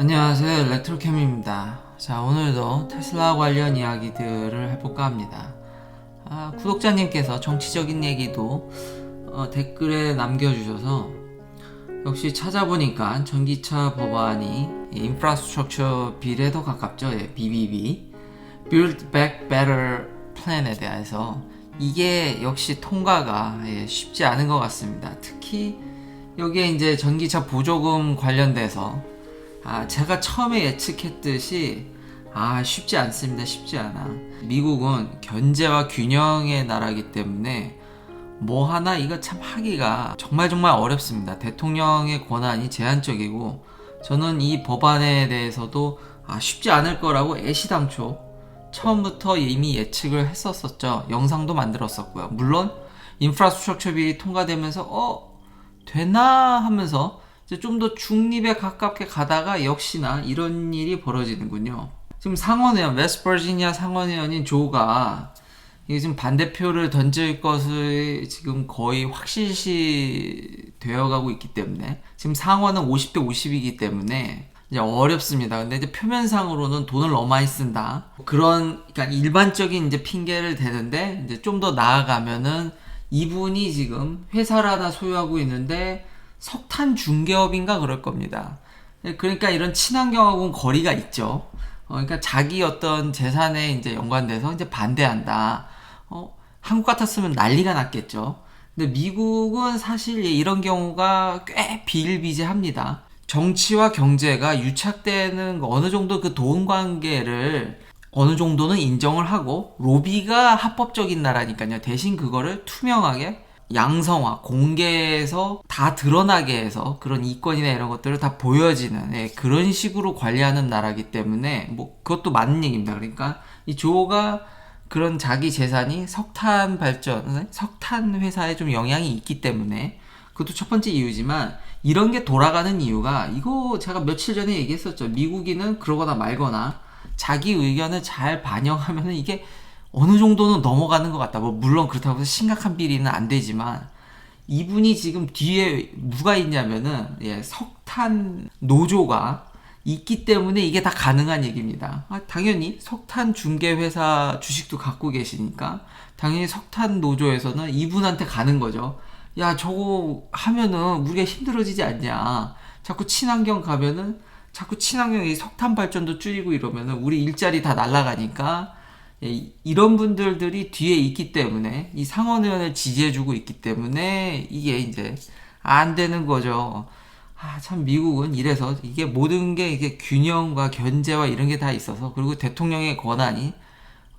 안녕하세요, 레트로캠입니다. 자, 오늘도 테슬라 관련 이야기들을 해볼까 합니다. 구독자님께서 정치적인 얘기도 댓글에 남겨주셔서 역시 찾아보니까 전기차 법안이 인프라스트럭처 빌에 더 가깝죠. BBB Build Back Better Plan에 대해서 이게 역시 통과가 쉽지 않은 것 같습니다. 특히 여기에 이제 전기차 보조금 관련돼서 제가 처음에 예측했듯이 쉽지 않습니다. 쉽지 않아. 미국은 견제와 균형의 나라이기 때문에 뭐 하나 이거 참 하기가 정말 어렵습니다. 대통령의 권한이 제한적이고 저는 이 법안에 대해서도 쉽지 않을 거라고 애시당초 처음부터 이미 예측을 했었었죠. 영상도 만들었었고요. 물론 인프라스트럭처 빌이 통과되면서 되나 하면서 좀 더 중립에 가깝게 가다가 역시나 이런 일이 벌어지는군요. 지금 상원의원, 웨스트버지니아 상원의원인 조가 이게 지금 반대표를 던질 것을 지금 거의 확실시 되어가고 있기 때문에 지금 상원은 50대 50이기 때문에 이제 어렵습니다. 근데 이제 표면상으로는 돈을 너무 많이 쓴다. 그러니까 일반적인 이제 핑계를 대는데 이제 좀 더 나아가면은 이분이 지금 회사를 하나 소유하고 있는데 석탄 중개업인가 그럴 겁니다. 그러니까 이런 친환경하고는 거리가 있죠. 그러니까 자기 어떤 재산에 이제 연관돼서 이제 반대한다. 한국 같았으면 난리가 났겠죠. 근데 미국은 사실 이런 경우가 꽤 비일비재합니다. 정치와 경제가 유착되는 어느 정도 그 돈 관계를 어느 정도는 인정을 하고 로비가 합법적인 나라니까요. 대신 그거를 투명하게 양성화, 공개해서 다 드러나게 해서 그런 이권이나 이런 것들을 다 보여지는 그런 식으로 관리하는 나라이기 때문에 뭐 그것도 맞는 얘기입니다. 그러니까 이 조가 그런 자기 재산이 석탄 발전, 석탄 회사에 좀 영향이 있기 때문에 그것도 첫 번째 이유지만 이런 게 돌아가는 이유가 이거 제가 며칠 전에 얘기했었죠. 미국인은 그러거나 말거나 자기 의견을 잘 반영하면은 이게 어느 정도는 넘어가는 것 같다. 뭐 물론 그렇다고 해서 심각한 비리는 안 되지만 이분이 지금 뒤에 누가 있냐면은 석탄 노조가 있기 때문에 이게 다 가능한 얘기입니다. 당연히 석탄 중개 회사 주식도 갖고 계시니까 당연히 석탄 노조에서는 이분한테 가는 거죠. 야, 저거 하면은 우리가 힘들어지지 않냐. 자꾸 친환경 가면은 자꾸 친환경이 석탄 발전도 줄이고 이러면은 우리 일자리 다 날아가니까 이런 분들이 뒤에 있기 때문에 이 상원의원을 지지해주고 있기 때문에 이게 이제 안 되는 거죠. 참 미국은 이래서 이게 모든 게 이게 균형과 견제와 이런 게 다 있어서 그리고 대통령의 권한이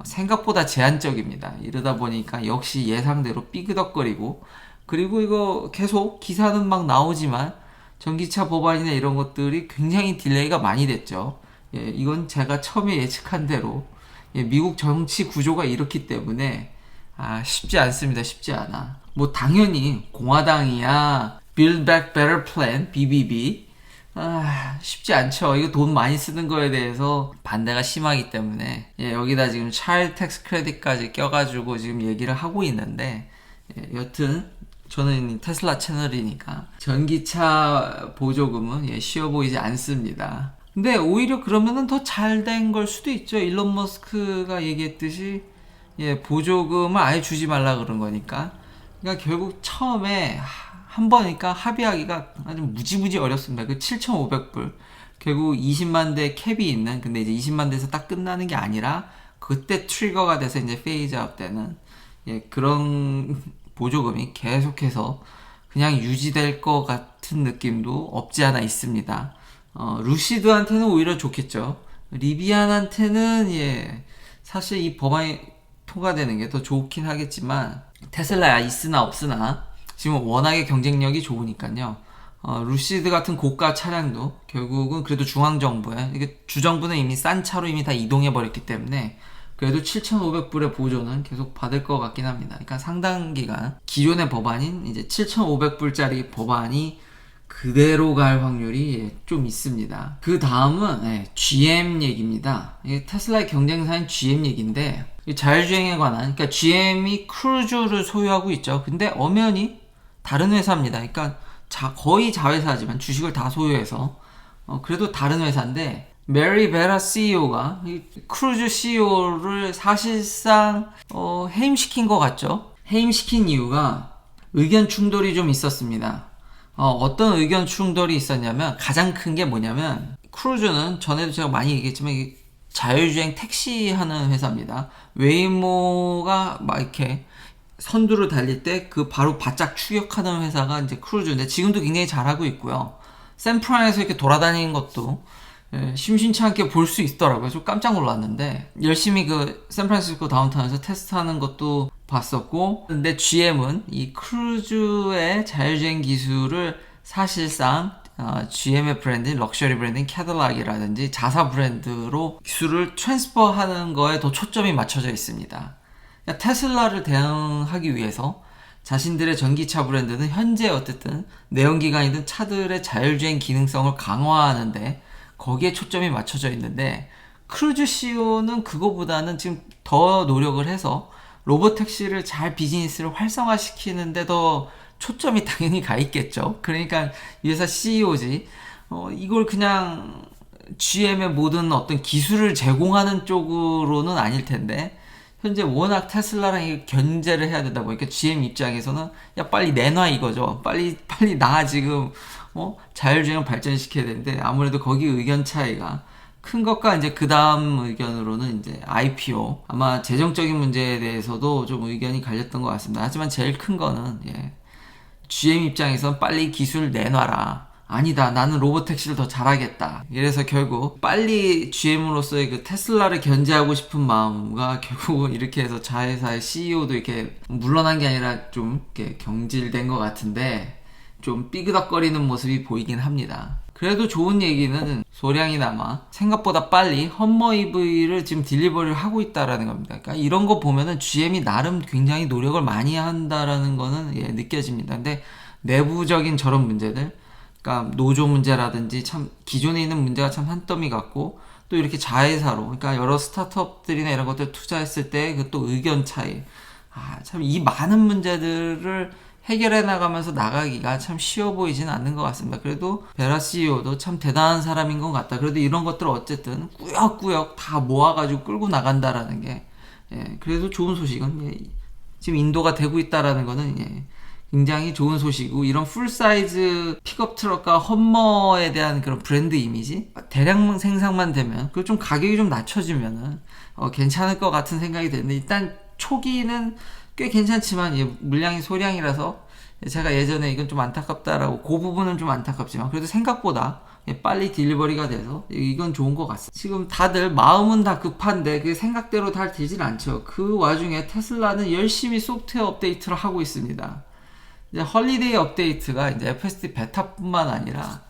생각보다 제한적입니다. 이러다 보니까 역시 예상대로 삐그덕거리고 그리고 이거 계속 기사는 막 나오지만 전기차 법안이나 이런 것들이 굉장히 딜레이가 많이 됐죠. 이건 제가 처음에 예측한 대로 미국 정치 구조가 이렇기 때문에 쉽지 않습니다. 쉽지 않아. 뭐 당연히 공화당이야 Build Back Better Plan BBB 쉽지 않죠. 이거 돈 많이 쓰는 거에 대해서 반대가 심하기 때문에 여기다 지금 Child Tax Credit까지 껴가지고 지금 얘기를 하고 있는데 여튼 저는 테슬라 채널이니까 전기차 보조금은 쉬워 보이지 않습니다. 근데 오히려 그러면은 더 잘 된 걸 수도 있죠. 일론 머스크가 얘기했듯이 보조금을 아예 주지 말라 그런 거니까. 그러니까 결국 처음에 한 번이니까 합의하기가 아주 무지무지 어렵습니다. 그 7,500불 결국 20만 대 캡이 있는 근데 이제 20만 대에서 딱 끝나는 게 아니라 그때 트리거가 돼서 이제 페이즈 아웃 되는 그런 보조금이 계속해서 그냥 유지될 것 같은 느낌도 없지 않아 있습니다. 루시드한테는 오히려 좋겠죠. 리비안한테는 사실 이 법안이 통과되는 게 더 좋긴 하겠지만 테슬라야 있으나 없으나 지금 워낙에 경쟁력이 좋으니까요. 루시드 같은 고가 차량도 결국은 그래도 중앙정부에 이게 주정부는 이미 싼 차로 이미 다 이동해 버렸기 때문에 그래도 7,500불의 보조는 계속 받을 것 같긴 합니다. 그러니까 상당 기간 기존의 법안인 이제 7,500불짜리 법안이 그대로 갈 확률이 좀 있습니다. 그 다음은 GM 얘기입니다. 테슬라의 경쟁사인 GM 얘기인데 자율주행에 관한 그러니까 GM이 크루즈를 소유하고 있죠. 근데 엄연히 다른 회사입니다. 그러니까 거의 자회사지만 주식을 다 소유해서 그래도 다른 회사인데 메리 베라 CEO가 크루즈 CEO를 사실상 해임시킨 것 같죠. 해임시킨 이유가 의견 충돌이 좀 있었습니다. 어떤 의견 충돌이 있었냐면 가장 큰 게 뭐냐면 크루즈는 전에도 제가 많이 얘기했지만 자율주행 택시 하는 회사입니다. 웨이모가 막 이렇게 선두를 달릴 때 그 바로 바짝 추격하는 회사가 이제 크루즈인데 지금도 굉장히 잘하고 있고요. 샌프란에서 이렇게 돌아다니는 것도 심심치 않게 볼 수 있더라고요. 좀 깜짝 놀랐는데 열심히 그 샌프란시스코 다운타운에서 테스트하는 것도 봤었고, 근데 GM은 이 크루즈의 자율주행 기술을 사실상 GM의 브랜드인 럭셔리 브랜드인 캐딜락이라든지 자사 브랜드로 기술을 트랜스퍼하는 거에 더 초점이 맞춰져 있습니다. 그러니까 테슬라를 대응하기 위해서 자신들의 전기차 브랜드는 현재 어쨌든 내연기관이든 차들의 자율주행 기능성을 강화하는데 거기에 초점이 맞춰져 있는데, 크루즈 CEO는 그거보다는 지금 더 노력을 해서 로보택시를 잘 비즈니스를 활성화시키는데 더 초점이 당연히 가 있겠죠. 그러니까 이 회사 CEO지 이걸 그냥 GM의 모든 어떤 기술을 제공하는 쪽으로는 아닐 텐데, 현재 워낙 테슬라랑 견제를 해야 되다 보니까 GM 입장에서는 야 빨리 내놔 이거죠. 빨리 나 지금 자율주행을 발전시켜야 되는데, 아무래도 거기 의견 차이가 큰 것과 이제 그 다음 의견으로는 이제 IPO, 아마 재정적인 문제에 대해서도 좀 의견이 갈렸던 것 같습니다. 하지만 제일 큰 거는 GM 입장에선 빨리 기술 내놔라. 아니다, 나는 로보택시를 더 잘하겠다. 이래서 결국 빨리 GM으로서의 그 테슬라를 견제하고 싶은 마음과 결국은 이렇게 해서 자회사의 CEO도 이렇게 물러난 게 아니라 좀 이렇게 경질된 것 같은데, 좀 삐그덕거리는 모습이 보이긴 합니다. 그래도 좋은 얘기는 소량이나마 생각보다 빨리 험머 EV를 지금 딜리버리를 하고 있다라는 겁니다. 그러니까 이런 거 보면은 GM이 나름 굉장히 노력을 많이 한다라는 거는 느껴집니다. 근데 내부적인 저런 문제들, 그러니까 노조 문제라든지 참 기존에 있는 문제가 참 산더미 같고, 또 이렇게 자회사로, 그러니까 여러 스타트업들이나 이런 것들 투자했을 때 그 또 의견 차이, 참 이 많은 문제들을 해결해 나가면서 나가기가 참 쉬워 보이지는 않는 것 같습니다. 그래도 베라 CEO도 참 대단한 사람인 것 같다. 그래도 이런 것들을 어쨌든 꾸역꾸역 다 모아가지고 끌고 나간다라는 게 그래도 좋은 소식은 지금 인도가 되고 있다라는 거는 굉장히 좋은 소식이고, 이런 풀사이즈 픽업 트럭과 험머에 대한 그런 브랜드 이미지 대량 생산만 되면, 그리고 좀 가격이 좀 낮춰지면은 괜찮을 것 같은 생각이 드는데, 일단 초기는 꽤 괜찮지만 물량이 소량이라서 제가 예전에 이건 좀 안타깝다라고, 그 부분은 좀 안타깝지만 그래도 생각보다 빨리 딜리버리가 돼서 이건 좋은 것 같습니다. 지금 다들 마음은 다 급한데 그 생각대로 잘 되질 않죠. 그 와중에 테슬라는 열심히 소프트웨어 업데이트를 하고 있습니다. 이제 헐리데이 업데이트가 이제 FSD 베타뿐만 아니라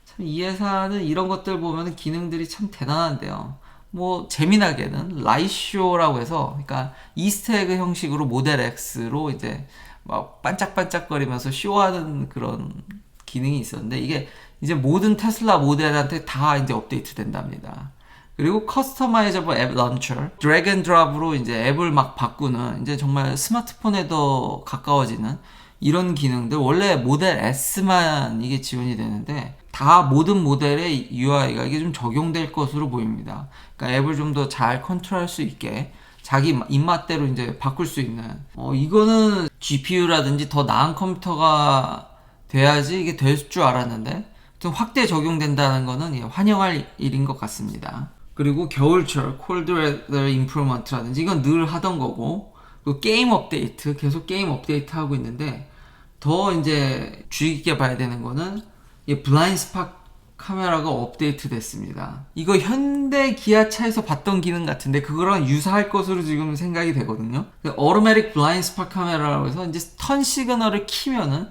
참 이 회사는 이런 것들 보면 기능들이 참 대단한데요. 뭐 재미나게는 라이쇼라고 해서, 그러니까 이스터에그 형식으로 모델 X로 이제 막 반짝반짝거리면서 쇼하는 그런 기능이 있었는데, 이게 이제 모든 테슬라 모델한테 다 이제 업데이트 된답니다. 그리고 커스터마이저블 앱 런처, 드래그 앤 드롭으로 이제 앱을 막 바꾸는, 이제 정말 스마트폰에 더 가까워지는 이런 기능들, 원래 모델 S만 이게 지원이 되는데 다 모든 모델의 UI가 이게 좀 적용될 것으로 보입니다. 그러니까 앱을 좀 더 잘 컨트롤할 수 있게 자기 입맛대로 이제 바꿀 수 있는, 이거는 GPU라든지 더 나은 컴퓨터가 돼야지 이게 될 줄 알았는데 좀 확대 적용된다는 거는 환영할 일인 것 같습니다. 그리고 겨울철 Cold Weather Improvement라든지 이건 늘 하던 거고, 그 게임 업데이트, 계속 게임 업데이트 하고 있는데, 더 이제 주의 깊게 봐야 되는 거는 이 블라인드 스팟 카메라가 업데이트 됐습니다. 이거 현대 기아차에서 봤던 기능 같은데 그거랑 유사할 것으로 지금 생각이 되거든요. 어로매틱 블라인드 스팟 카메라라고 해서 이제 턴 시그널을 키면은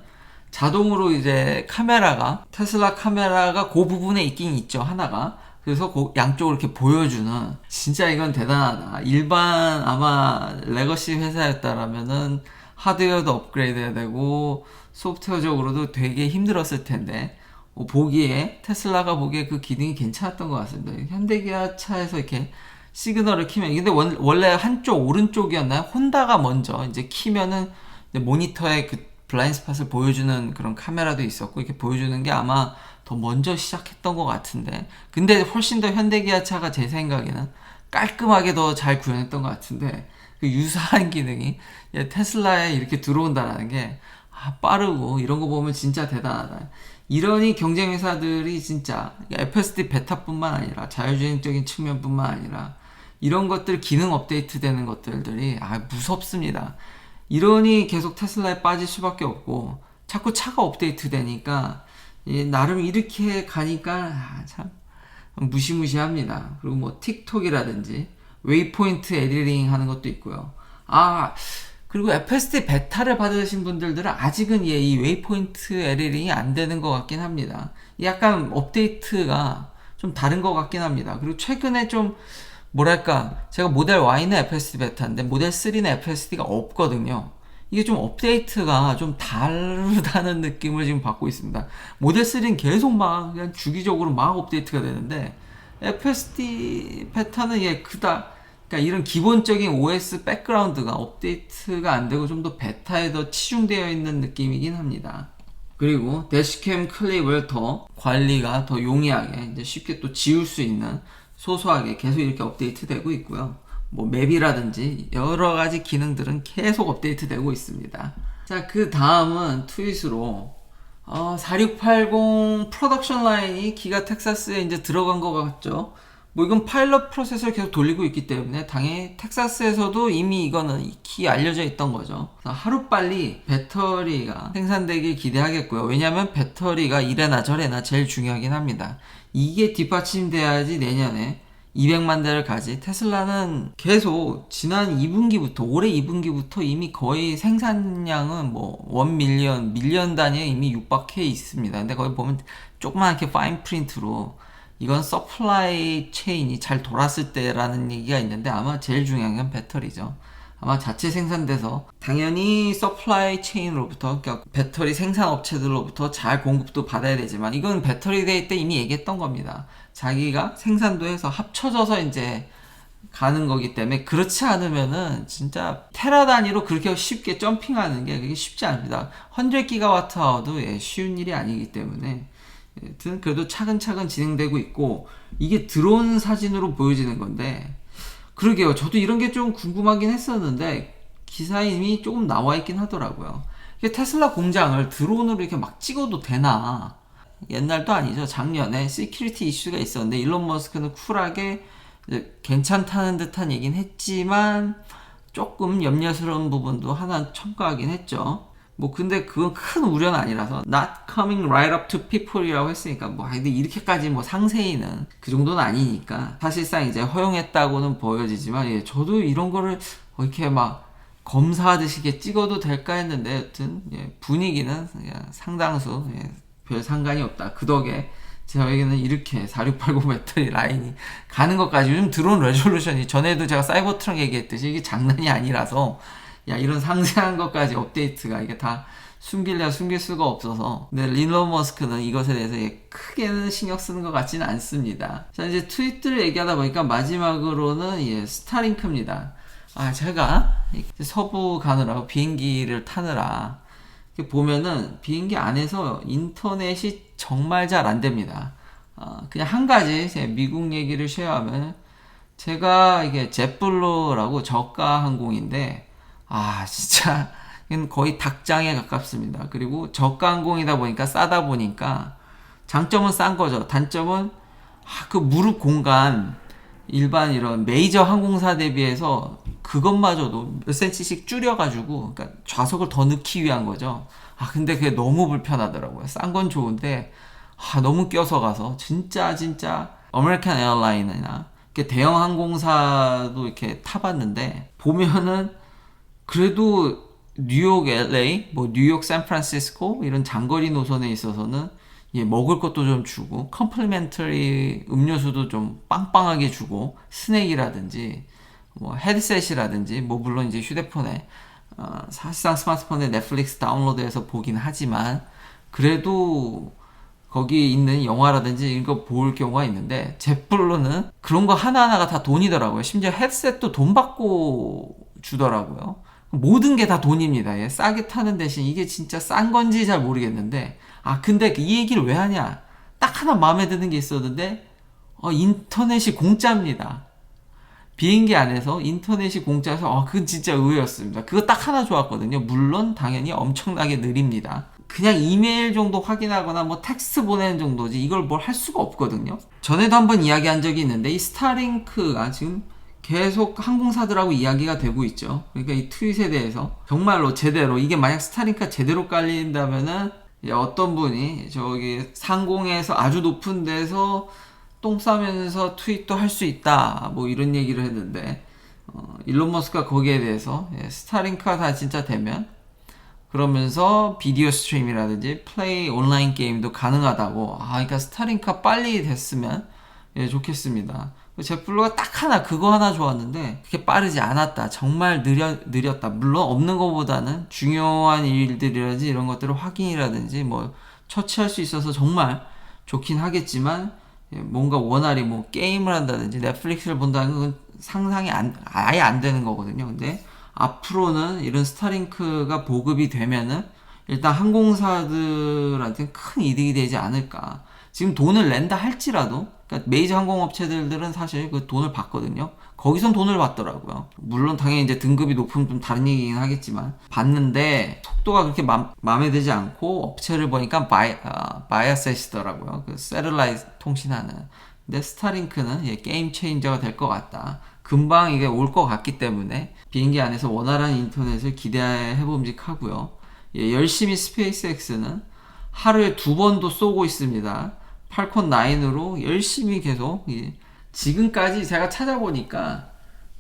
자동으로 이제 카메라가, 테슬라 카메라가 그 부분에 있긴 있죠, 하나가. 그래서 그 양쪽을 이렇게 보여주는, 진짜 이건 대단하다. 일반 아마 레거시 회사였다라면은 하드웨어도 업그레이드 해야 되고 소프트웨어적으로도 되게 힘들었을 텐데, 보기에 테슬라가 보기에 그 기능이 괜찮았던 것 같습니다. 현대기아차에서 이렇게 시그널을 키면, 근데 원래 한쪽 오른쪽이었나요? 혼다가 먼저 이제 키면은 이제 모니터에 그 블라인드 스팟을 보여주는 그런 카메라도 있었고, 이렇게 보여주는 게 아마 더 먼저 시작했던 것 같은데, 근데 훨씬 더 현대기아차가 제 생각에는 깔끔하게 더 잘 구현했던 것 같은데, 그 유사한 기능이 테슬라에 이렇게 들어온다라는 게 빠르고 이런 거 보면 진짜 대단하다. 이러니 경쟁 회사들이 진짜 FSD 베타뿐만 아니라 자율주행적인 측면뿐만 아니라 이런 것들 기능 업데이트 되는 것들이 무섭습니다. 이러니 계속 테슬라에 빠질 수밖에 없고 자꾸 차가 업데이트 되니까 나름 이렇게 가니까 참 무시무시합니다. 그리고 뭐 틱톡이라든지 웨이포인트 에디링 하는 것도 있고요. 그리고 FSD 베타를 받으신 분들은 아직은 이 웨이포인트 에디링이 안 되는 것 같긴 합니다. 약간 업데이트가 좀 다른 것 같긴 합니다. 그리고 최근에 좀 뭐랄까, 제가 모델 Y는 FSD 베타인데 모델 3는 FSD가 없거든요. 이게 좀 업데이트가 좀 다르다는 느낌을 지금 받고 있습니다. 모델 3는 계속 막 그냥 주기적으로 막 업데이트가 되는데 FSD 베타는 그러니까 이런 기본적인 OS 백그라운드가 업데이트가 안 되고 좀 더 베타에 더 치중되어 있는 느낌이긴 합니다. 그리고 대시캠 클립을 더 관리가 더 용이하게 이제 쉽게 또 지울 수 있는 소소하게 계속 이렇게 업데이트 되고 있고요. 뭐 맵이라든지 여러 가지 기능들은 계속 업데이트 되고 있습니다. 자, 그 다음은 트윗으로 4680 프로덕션 라인이 기가 텍사스에 이제 들어간 것 같죠. 뭐 이건 파일럿 프로세서를 계속 돌리고 있기 때문에 당연히 텍사스에서도 이미 이거는 익히 알려져 있던 거죠. 하루빨리 배터리가 생산되길 기대하겠고요. 왜냐하면 배터리가 이래나 저래나 제일 중요하긴 합니다. 이게 뒷받침돼야지 내년에 200만 대를 가지. 테슬라는 계속 지난 2분기부터 올해 2분기부터 이미 거의 생산량은 뭐 1밀리언 밀리언 단위에 이미 육박해 있습니다. 근데 거기 보면 조그맣게 파인 프린트로 이건 서플라이 체인이 잘 돌았을 때라는 얘기가 있는데 아마 제일 중요한 건 배터리죠. 아마 자체 생산돼서 당연히 서플라이 체인으로부터, 그러니까 배터리 생산 업체들로부터 잘 공급도 받아야 되지만 이건 배터리 데이 때 이미 얘기했던 겁니다. 자기가 생산도 해서 합쳐져서 이제 가는 거기 때문에 그렇지 않으면은 진짜 테라 단위로 그렇게 쉽게 점핑하는 게 그게 쉽지 않습니다. 100GWh도 쉬운 일이 아니기 때문에 여튼 그래도 차근차근 진행되고 있고 이게 드론 사진으로 보여지는 건데 그러게요. 저도 이런 게 좀 궁금하긴 했었는데 기사에 이미 조금 나와 있긴 하더라고요. 이게 테슬라 공장을 드론으로 이렇게 막 찍어도 되나? 옛날도 아니죠. 작년에 시큐리티 이슈가 있었는데 일론 머스크는 쿨하게 괜찮다는 듯한 얘기는 했지만 조금 염려스러운 부분도 하나 첨가하긴 했죠. 뭐 근데 그건 큰 우려는 아니라서 not coming right up to people이라고 했으니까 뭐 근데 이렇게까지 뭐 상세히는 그 정도는 아니니까 사실상 이제 허용했다고는 보여지지만 저도 이런 거를 이렇게 막 검사하듯이 이렇게 찍어도 될까 했는데 여튼 분위기는 상당수 별 상관이 없다. 그 덕에 저에게는 이렇게 4680 배터리 라인이 가는 것까지 요즘 드론 레졸루션이 전에도 제가 사이버트럭 얘기했듯이 이게 장난이 아니라서 이런 상세한 것까지 업데이트가 이게 다 숨길 수가 없어서. 근데 일론 머스크는 이것에 대해서 크게는 신경 쓰는 것 같지는 않습니다. 자, 이제 트윗들을 얘기하다 보니까 마지막으로는 스타링크입니다. 제가 서부 가느라고 비행기를 타느라 보면은 비행기 안에서 인터넷이 정말 잘 안 됩니다. 그냥 한 가지 미국 얘기를 쉐어하면 제가 이게 젯블루라고 저가 항공인데 진짜 거의 닭장에 가깝습니다. 그리고 저가 항공이다 보니까 싸다 보니까 장점은 싼 거죠. 단점은 그 무릎 공간 일반 이런 메이저 항공사 대비해서 그것마저도 몇 센치씩 줄여가지고 그러니까 좌석을 더 넣기 위한 거죠. 근데 그게 너무 불편하더라고요. 싼 건 좋은데 너무 껴서 가서 진짜 아메리칸 에어라인이나 대형 항공사도 이렇게 타봤는데 보면은 그래도 뉴욕, LA, 뭐 뉴욕, 샌프란시스코 이런 장거리 노선에 있어서는 먹을 것도 좀 주고 컴플리멘터리 음료수도 좀 빵빵하게 주고 스낵이라든지 뭐 헤드셋이라든지 뭐 물론 이제 휴대폰에 사실상 스마트폰에 넷플릭스 다운로드해서 보긴 하지만 그래도 거기 있는 영화라든지 이거 볼 경우가 있는데 젯블루는 그런 거 하나하나가 다 돈이더라고요. 심지어 헤드셋도 돈 받고 주더라고요. 모든 게 다 돈입니다. 싸게 타는 대신 이게 진짜 싼 건지 잘 모르겠는데 근데 이 얘기를 왜 하냐? 딱 하나 마음에 드는 게 있었는데 인터넷이 공짜입니다. 비행기 안에서 인터넷이 공짜여서 그건 진짜 의외였습니다. 그거 딱 하나 좋았거든요. 물론 당연히 엄청나게 느립니다. 그냥 이메일 정도 확인하거나 뭐 텍스트 보내는 정도지 이걸 뭘 할 수가 없거든요. 전에도 한번 이야기한 적이 있는데 이 스타링크가 지금 계속 항공사들하고 이야기가 되고 있죠. 그러니까 이 트윗에 대해서 정말로 제대로 이게 만약 스타링크가 제대로 깔린다면은 어떤 분이 저기 상공에서 아주 높은 데서 똥 싸면서 트윗도 할 수 있다 뭐 이런 얘기를 했는데 일론 머스크가 거기에 대해서 스타링크가 다 진짜 되면 그러면서 비디오 스트림이라든지 플레이 온라인 게임도 가능하다고. 그러니까 스타링크가 빨리 됐으면 좋겠습니다. 제플로가 딱 하나 그거 하나 좋았는데 그게 빠르지 않았다. 정말 느렸다. 물론 없는 것보다는 중요한 일들이라든지 이런 것들을 확인이라든지 뭐 처치할 수 있어서 정말 좋긴 하겠지만 뭔가 원활히 뭐 게임을 한다든지 넷플릭스를 본다는 건 상상이 아예 안 되는 거거든요. 근데 앞으로는 이런 스타링크가 보급이 되면은 일단 항공사들한테 큰 이득이 되지 않을까. 지금 돈을 낸다 할지라도, 그러니까 메이저 항공업체들은 사실 그 돈을 받거든요. 거기선 돈을 받더라고요. 물론 당연히 이제 등급이 높으면 좀 다른 얘기긴 하겠지만 받는데 속도가 그렇게 마음에 들지 않고 업체를 보니까 바이아셋이더라고요. 그 세틀라이트 통신하는. 근데 스타링크는 게임 체인저가 될 것 같다. 금방 이게 올 것 같기 때문에 비행기 안에서 원활한 인터넷을 기대해 봄직하고요. 열심히 스페이스X는 하루에 2번도 쏘고 있습니다. 팔콘 9으로 열심히 계속 지금까지 제가 찾아보니까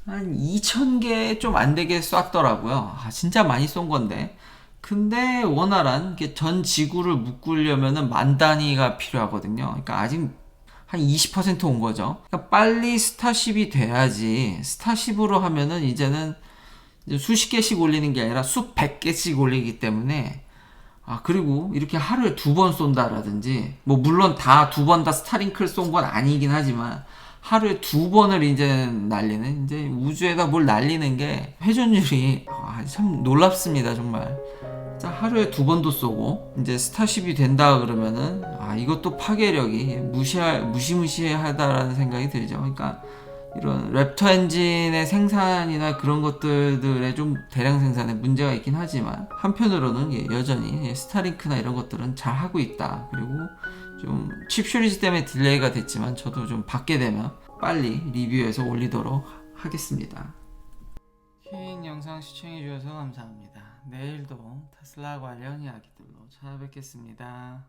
한 2,000개 좀 안 되게 쐈더라고요. 진짜 많이 쏜 건데. 근데 원활한 전 지구를 묶으려면은 10,000단위가 필요하거든요. 그러니까 아직 한 20% 온 거죠. 그러니까 빨리 스타쉽이 돼야지. 스타쉽으로 하면은 이제는 수십 개씩 올리는 게 아니라 수백 개씩 올리기 때문에 그리고 이렇게 하루에 2번 쏜다라든지 뭐 물론 다 2번 다 스타링크를 쏜 건 아니긴 하지만 하루에 2번을 이제 날리는 이제 우주에다 뭘 날리는 게 회전율이 참 놀랍습니다 정말. 자, 하루에 2번도 쏘고 이제 스타쉽이 된다 그러면은 이것도 파괴력이 무시무시하다라는 생각이 들죠. 그러니까 이런 랩터 엔진의 생산이나 그런 것들의 좀 대량 생산에 문제가 있긴 하지만 한편으로는 여전히 스타링크나 이런 것들은 잘 하고 있다. 그리고 좀 칩 쇼리지 때문에 딜레이가 됐지만 저도 좀 받게 되면 빨리 리뷰해서 올리도록 하겠습니다. 긴 영상 시청해주셔서 감사합니다. 내일도 테슬라 관련 이야기들로 찾아뵙겠습니다.